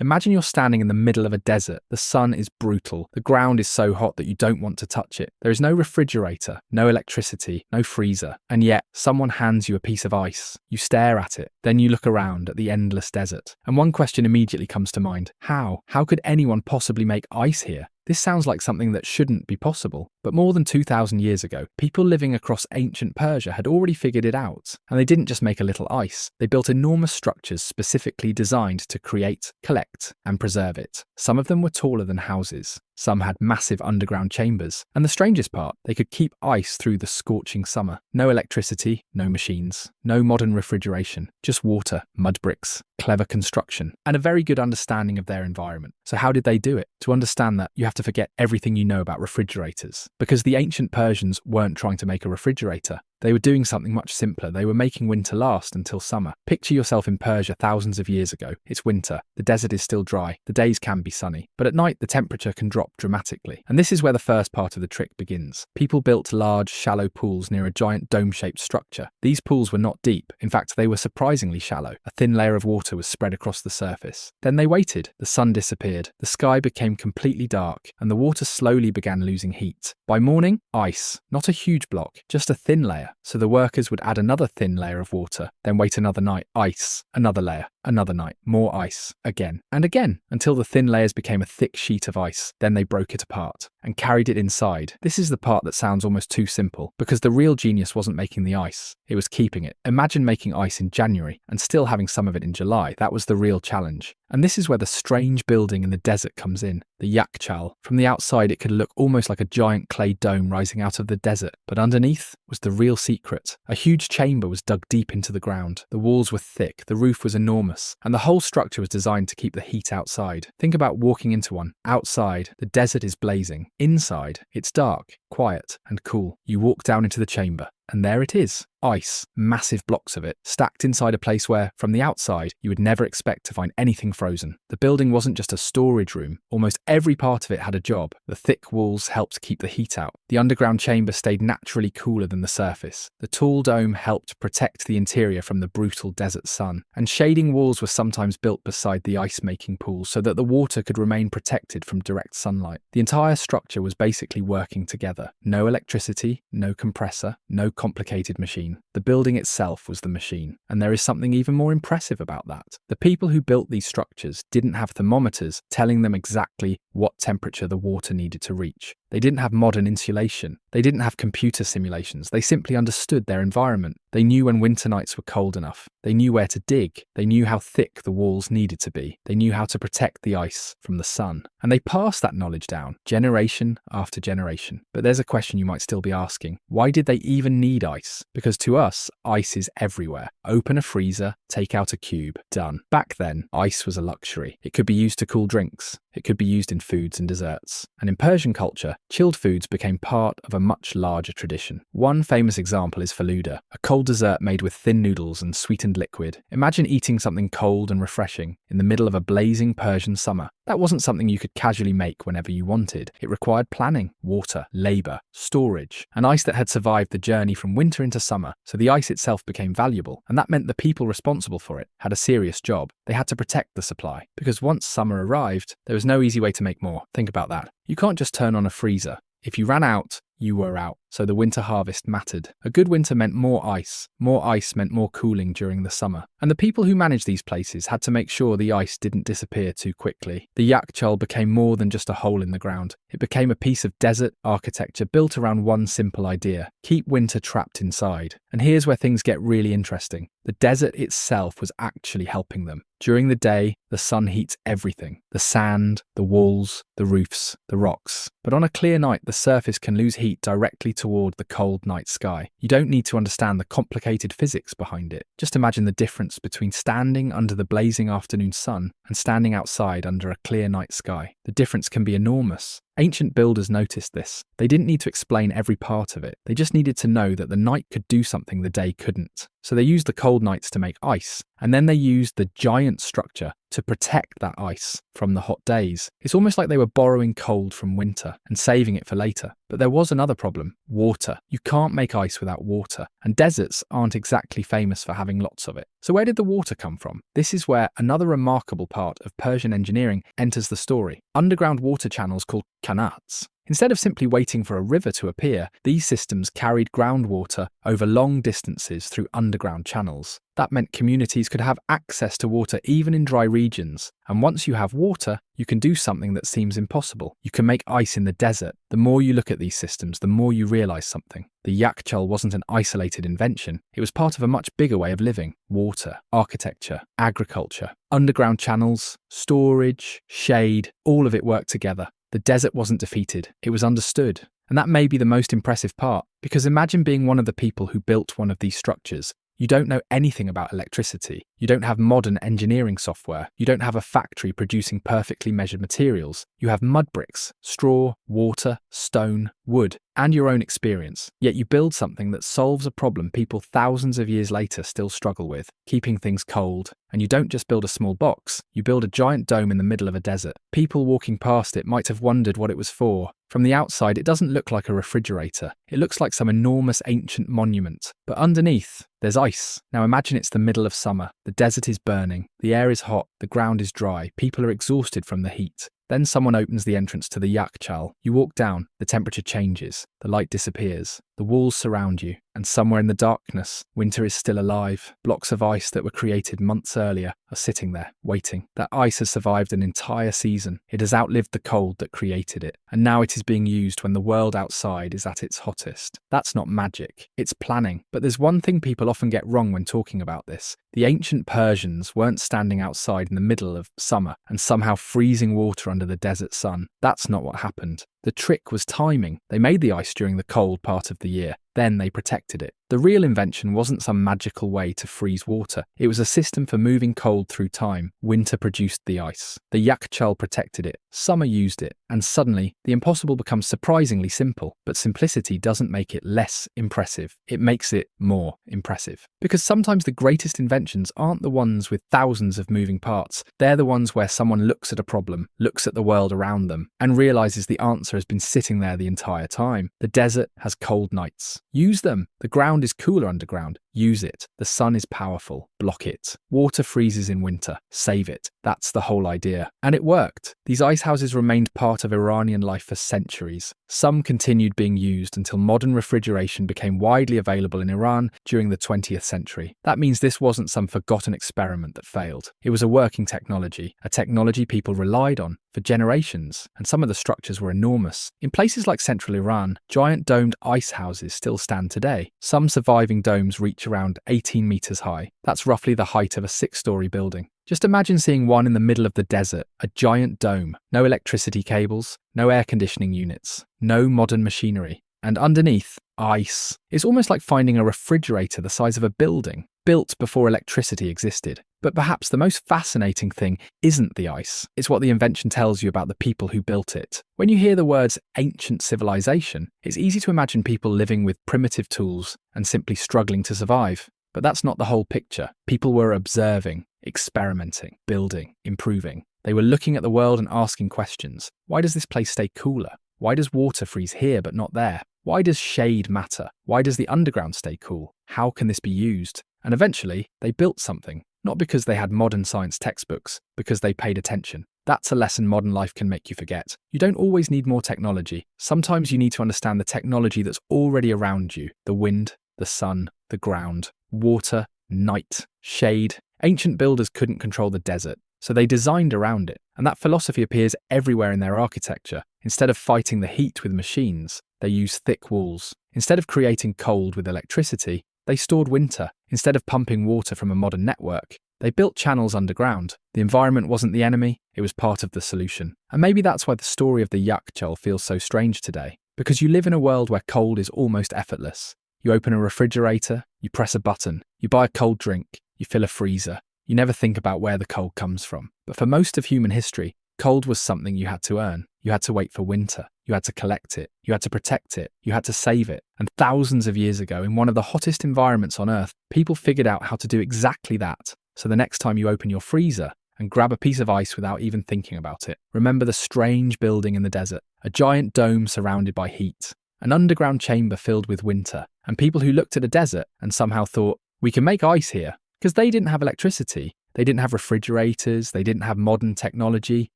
Imagine you're standing in the middle of a desert. The sun is brutal. The ground is so hot that you don't want to touch it. There is no refrigerator, no electricity, no freezer. And yet, someone hands you a piece of ice. You stare at it. Then you look around at the endless desert. And one question immediately comes to mind. How? How could anyone possibly make ice here? This sounds like something that shouldn't be possible, but more than 2,000 years ago, people living across ancient Persia had already figured it out. And they didn't just make a little ice, they built enormous structures specifically designed to create, collect, and preserve it. Some of them were taller than houses. Some had massive underground chambers. And the strangest part, they could keep ice through the scorching summer. No electricity, no machines, no modern refrigeration, just water, mud bricks, clever construction, and a very good understanding of their environment. So how did they do it? To understand that, you have to forget everything you know about refrigerators. Because the ancient Persians weren't trying to make a refrigerator. They were doing something much simpler. They were making winter last until summer. Picture yourself in Persia thousands of years ago. It's winter. The desert is still dry. The days can be sunny. But at night, the temperature can drop dramatically. And this is where the first part of the trick begins. People built large, shallow pools near a giant dome-shaped structure. These pools were not deep. In fact, they were surprisingly shallow. A thin layer of water was spread across the surface. Then they waited. The sun disappeared. The sky became completely dark, and the water slowly began losing heat. By morning, ice. Not a huge block, just a thin layer. So the workers would add another thin layer of water, then wait another night, ice, another layer, another night, more ice, again and again, until the thin layers became a thick sheet of ice. Then they broke it apart and carried it inside. This is the part that sounds almost too simple, because the real genius wasn't making the ice, it was keeping it. Imagine making ice in January and still having some of it in July. That was the real challenge. And this is where the strange building in the desert comes in, the YAKHCHAL. From the outside, it could look almost like a giant clay dome rising out of the desert, but underneath was the real secret. A huge chamber was dug deep into the ground. The walls were thick, the roof was enormous, and the whole structure was designed to keep the heat outside. Think about walking into one. Outside, the desert is blazing. Inside, it's dark, quiet, and cool. You walk down into the chamber, and there it is. Ice, massive blocks of it, stacked inside a place where, from the outside, you would never expect to find anything frozen. The building wasn't just a storage room. Almost every part of it had a job. The thick walls helped keep the heat out. The underground chamber stayed naturally cooler than the surface. The tall dome helped protect the interior from the brutal desert sun. And shading walls were sometimes built beside the ice-making pools so that the water could remain protected from direct sunlight. The entire structure was basically working together. No electricity, no compressor, no complicated machine. The building itself was the machine, and there is something even more impressive about that. The people who built these structures didn't have thermometers telling them exactly what temperature the water needed to reach. They didn't have modern insulation. They didn't have computer simulations. They simply understood their environment. They knew when winter nights were cold enough. They knew where to dig. They knew how thick the walls needed to be. They knew how to protect the ice from the sun. And they passed that knowledge down, generation after generation. But there's a question you might still be asking. Why did they even need ice? Because to us, ice is everywhere. Open a freezer, take out a cube, done. Back then, ice was a luxury. It could be used to cool drinks. It could be used in foods and desserts. And in Persian culture, chilled foods became part of a much larger tradition. One famous example is faluda, a cold dessert made with thin noodles and sweetened liquid. Imagine eating something cold and refreshing in the middle of a blazing Persian summer. That wasn't something you could casually make whenever you wanted. It required planning, water, labor, storage, and ice that had survived the journey from winter into summer, so the ice itself became valuable, and that meant the people responsible for it had a serious job. They had to protect the supply, because once summer arrived, there was no easy way to make more. Think about that. You can't just turn on a freezer. If you ran out, you were out. So the winter harvest mattered. A good winter meant more ice. More ice meant more cooling during the summer. And the people who managed these places had to make sure the ice didn't disappear too quickly. The YAKHCHAL became more than just a hole in the ground. It became a piece of desert architecture built around one simple idea: keep winter trapped inside. And here's where things get really interesting. The desert itself was actually helping them. During the day, the sun heats everything: the sand, the walls, the roofs, the rocks. But on a clear night, the surface can lose heat directly toward the cold night sky. You don't need to understand the complicated physics behind it. Just imagine the difference between standing under the blazing afternoon sun and standing outside under a clear night sky. The difference can be enormous. Ancient builders noticed this. They didn't need to explain every part of it. They just needed to know that the night could do something the day couldn't. So they used the cold nights to make ice, and then they used the giant structure to protect that ice from the hot days. It's almost like they were borrowing cold from winter and saving it for later. But there was another problem: water. You can't make ice without water, and deserts aren't exactly famous for having lots of it. So where did the water come from? This is where another remarkable part of Persian engineering enters the story. Underground water channels called qanats. Instead of simply waiting for a river to appear, these systems carried groundwater over long distances through underground channels. That meant communities could have access to water even in dry regions. And once you have water, you can do something that seems impossible. You can make ice in the desert. The more you look at these systems, the more you realize something. The YAKHCHAL wasn't an isolated invention. It was part of a much bigger way of living. Water, architecture, agriculture, underground channels, storage, shade, all of it worked together. The desert wasn't defeated, it was understood. And that may be the most impressive part, because imagine being one of the people who built one of these structures. You don't know anything about electricity. You don't have modern engineering software. You don't have a factory producing perfectly measured materials. You have mud bricks, straw, water, stone, wood, and your own experience. Yet you build something that solves a problem people thousands of years later still struggle with, keeping things cold. And you don't just build a small box, you build a giant dome in the middle of a desert. People walking past it might have wondered what it was for. From the outside, it doesn't look like a refrigerator. It looks like some enormous ancient monument. But underneath, there's ice. Now imagine it's the middle of summer. The desert is burning. The air is hot. The ground is dry. People are exhausted from the heat. Then someone opens the entrance to the YAKHCHAL. You walk down, the temperature changes, the light disappears, the walls surround you, and somewhere in the darkness, winter is still alive. Blocks of ice that were created months earlier are sitting there, waiting. That ice has survived an entire season. It has outlived the cold that created it, and now it is being used when the world outside is at its hottest. That's not magic, it's planning. But there's one thing people often get wrong when talking about this. The ancient Persians weren't standing outside in the middle of summer and somehow freezing water under the desert sun. That's not what happened. The trick was timing. They made the ice during the cold part of the year. Then they protected it. The real invention wasn't some magical way to freeze water. It was a system for moving cold through time. Winter produced the ice. The YAKHCHAL protected it. Summer used it. And suddenly, the impossible becomes surprisingly simple. But simplicity doesn't make it less impressive. It makes it more impressive. Because sometimes the greatest inventions aren't the ones with thousands of moving parts. They're the ones where someone looks at a problem, looks at the world around them, and realizes the answer has been sitting there the entire time. The desert has cold nights. Use them. The ground is cooler underground. Use it. The sun is powerful. Block it. Water freezes in winter. Save it. That's the whole idea. And it worked. These ice houses remained part of Iranian life for centuries. Some continued being used until modern refrigeration became widely available in Iran during the 20th century. That means this wasn't some forgotten experiment that failed. It was a working technology, a technology people relied on for generations, and some of the structures were enormous. In places like central Iran, giant domed ice houses still stand today. Some surviving domes reach around 18 meters high. That's roughly the height of a 6-story building. Just imagine seeing one in the middle of the desert, a giant dome, no electricity cables, no air conditioning units, no modern machinery. And underneath, ice. It's almost like finding a refrigerator the size of a building, built before electricity existed. But perhaps the most fascinating thing isn't the ice. It's what the invention tells you about the people who built it. When you hear the words ancient civilization, it's easy to imagine people living with primitive tools and simply struggling to survive. But that's not the whole picture. People were observing, experimenting, building, improving. They were looking at the world and asking questions. Why does this place stay cooler? Why does water freeze here but not there? Why does shade matter? Why does the underground stay cool? How can this be used? And eventually, they built something. Not because they had modern science textbooks, because they paid attention. That's a lesson modern life can make you forget. You don't always need more technology. Sometimes you need to understand the technology that's already around you. The wind, the sun, the ground, water, night, shade. Ancient builders couldn't control the desert, so they designed around it. And that philosophy appears everywhere in their architecture. Instead of fighting the heat with machines, they use thick walls. Instead of creating cold with electricity, they stored winter. Instead of pumping water from a modern network, they built channels underground. The environment wasn't the enemy, it was part of the solution. And maybe that's why the story of the YAKHCHAL feels so strange today. Because you live in a world where cold is almost effortless. You open a refrigerator, you press a button, you buy a cold drink, you fill a freezer. You never think about where the cold comes from. But for most of human history, cold was something you had to earn. You had to wait for winter. You had to collect it. You had to protect it. You had to save it. And thousands of years ago, in one of the hottest environments on Earth, people figured out how to do exactly that. So the next time you open your freezer and grab a piece of ice without even thinking about it, remember the strange building in the desert, a giant dome surrounded by heat, an underground chamber filled with winter, and people who looked at a desert and somehow thought, we can make ice here. Because they didn't have electricity, they didn't have refrigerators, they didn't have modern technology.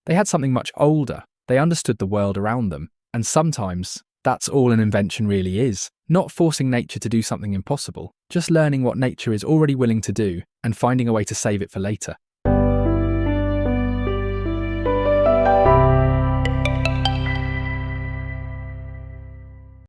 They had something much older. They understood the world around them. And sometimes that's all an invention really is. Not forcing nature to do something impossible, just learning what nature is already willing to do and finding a way to save it for later.